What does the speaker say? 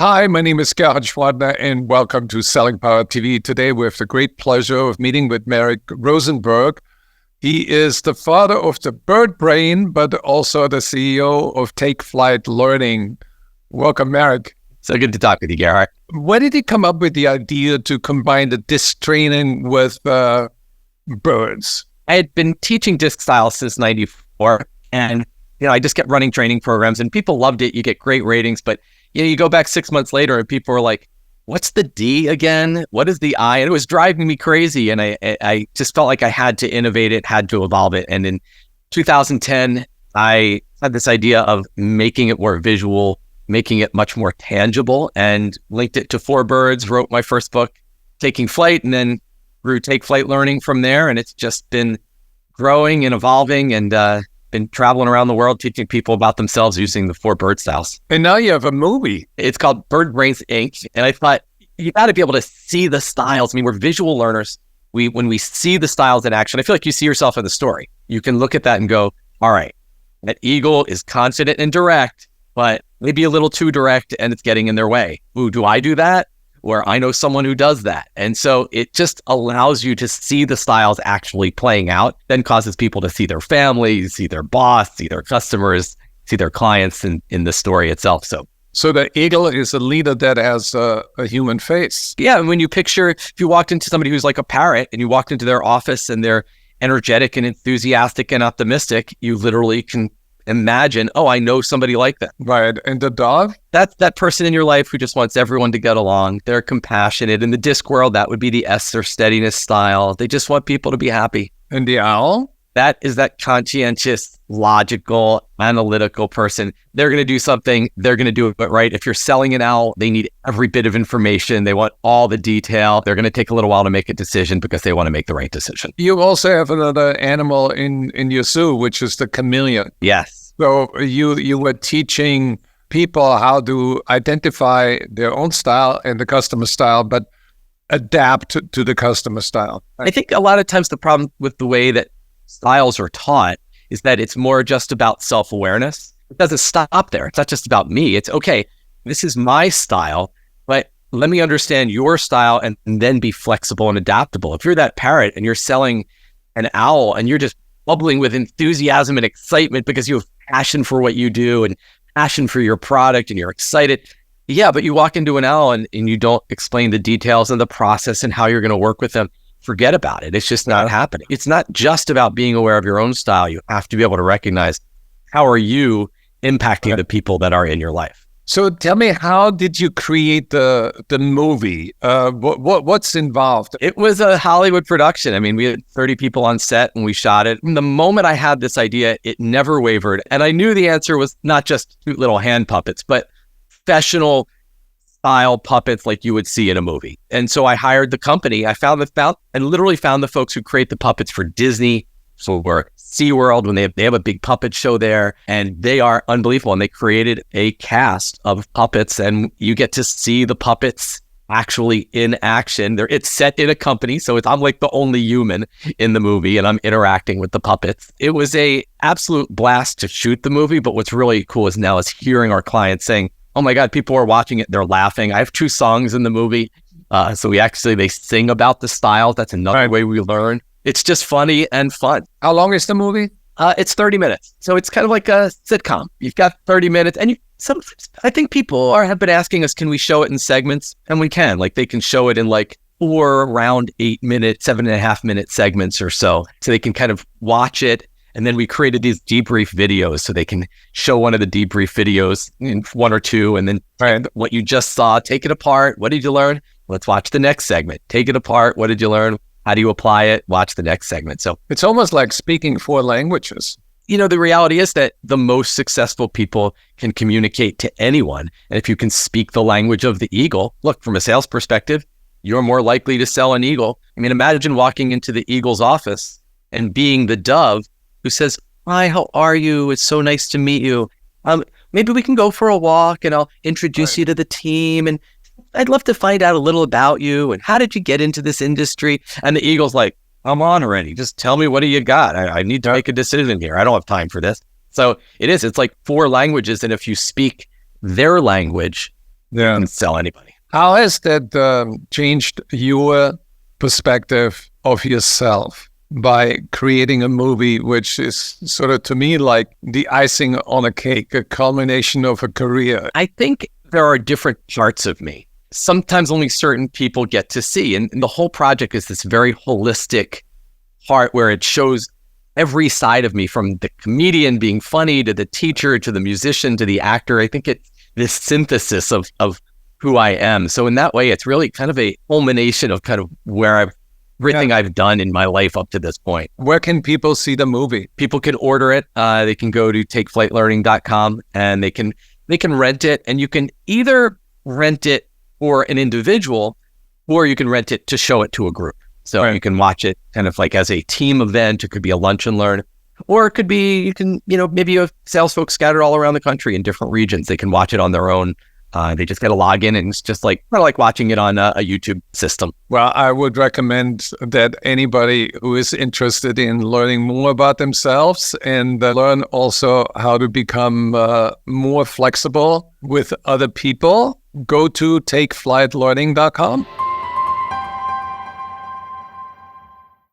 Hi, my name is Gerhard Schwadner, and welcome to Selling Power TV. Today, we have the great pleasure of meeting with Marek Rosenberg. He is the father of the bird brain, but also the CEO of Take Flight Learning. Welcome, Marek. So good to talk with you, Gerhard. When did he come up with the idea to combine the disc training with birds? I had been teaching disc style since '94, and I just kept running training programs, and people loved it. You get great ratings, but you go back 6 months later, and people were like, "What's the D again? What is the I?" And it was driving me crazy, and I just felt like I had to innovate it, had to evolve it. And in 2010, I had this idea of making it more visual, making it much more tangible, and linked it to 4Birds, wrote my first book, Taking Flight, and then grew Take Flight Learning from there. And it's just been growing and evolving, and been traveling around the world teaching people about themselves using the 4Bird styles. And now you have a movie. It's called Bird Brains Inc. And I thought, you got to be able to see the styles. I mean, we're visual learners. When we see the styles in action, I feel like you see yourself in the story. You can look at that and go, all right, that eagle is confident and direct, but maybe a little too direct and it's getting in their way. Ooh, do I do that? Or I know someone who does that. And so it just allows you to see the styles actually playing out, then causes people to see their families, see their boss, see their customers, see their clients in the story itself. So the eagle is a leader that has a human face. Yeah, and when you picture, if you walked into somebody who's like a parrot and you walked into their office and they're energetic and enthusiastic and optimistic, you literally can imagine, oh, I know somebody like that. Right. And the dog? That's that person in your life who just wants everyone to get along. They're compassionate. In the disc world, that would be the S or steadiness style. They just want people to be happy. And the owl? That is that conscientious, logical, analytical person. They're going to do something. They're going to do it right. If you're selling an owl, they need every bit of information. They want all the detail. They're going to take a little while to make a decision because they want to make the right decision. You also have another animal in your zoo, which is the chameleon. Yes. So you were teaching people how to identify their own style and the customer style, but adapt to the customer style. I think a lot of times the problem with the way that styles are taught is that it's more just about self-awareness. It doesn't stop there. It's not just about me. It's okay, this is my style, but let me understand your style and then be flexible and adaptable. If you're that parrot and you're selling an owl and you're just bubbling with enthusiasm and excitement because you have passion for what you do and passion for your product and you're excited. Yeah, but you walk into an owl and you don't explain the details and the process and how you're going to work with them. Forget about it. It's just not happening. It's not just about being aware of your own style. You have to be able to recognize, how are you impacting the people that are in your life? So tell me, how did you create the movie? What's involved? It was a Hollywood production. I mean, we had 30 people on set and we shot it. From the moment I had this idea, it never wavered. And I knew the answer was not just cute little hand puppets, but professional style puppets like you would see in a movie. And so I hired the company. I literally found the folks who create the puppets for Disney, for SeaWorld, when they have a big puppet show there, and they are unbelievable. And they created a cast of puppets, and you get to see the puppets actually in action. It's set in a company, so I'm like the only human in the movie, and I'm interacting with the puppets. It was a absolute blast to shoot the movie, but what's really cool is hearing our clients saying, oh my God, people are watching it, they're laughing. I have 2 songs in the movie. So they sing about the styles. That's another way we learn. It's just funny and fun. How long is the movie? It's 30 minutes. So it's kind of like a sitcom. You've got 30 minutes. And I think people have been asking us, can we show it in segments? And we can. Like, they can show it in like 4 around 8-minute, 7.5-minute segments or so. So they can kind of watch it. And then we created these debrief videos so they can show one of the debrief videos in 1 or 2, and then what you just saw, take it apart. What did you learn? Let's watch the next segment. Take it apart. What did you learn? How do you apply it? Watch the next segment. So it's almost like speaking 4 languages. The reality is that the most successful people can communicate to anyone. And if you can speak the language of the eagle, look, from a sales perspective, you're more likely to sell an eagle. I mean, imagine walking into the eagle's office and being the dove who says, hi, how are you? It's so nice to meet you. Maybe we can go for a walk and I'll introduce you to the team. And I'd love to find out a little about you. And how did you get into this industry? And the eagle's like, I'm on already. Just tell me, what do you got? I need to make a decision here. I don't have time for this. So it's like 4 languages. And if you speak their language, Yeah. can sell anybody. How has that changed your perspective of yourself by creating a movie, which is sort of, to me, like the icing on a cake, a culmination of a career? I think there are different parts of me. Sometimes only certain people get to see. And the whole project is this very holistic part where it shows every side of me, from the comedian being funny to the teacher to the musician to the actor. I think it's this synthesis of who I am. So in that way, it's really kind of a culmination of kind of where everything I've done in my life up to this point. Where can people see the movie? People can order it. They can go to takeflightlearning.com and they can rent it. And you can either rent it for an individual, or you can rent it to show it to a group. So you can watch it kind of like as a team event. It could be a lunch and learn, or it could be, you can, maybe you have sales folks scattered all around the country in different regions. They can watch it on their own. They just got to log in, and it's just like kind of like watching it on a YouTube system. Well, I would recommend that anybody who is interested in learning more about themselves and learn also how to become more flexible with other people, go to takeflightlearning.com.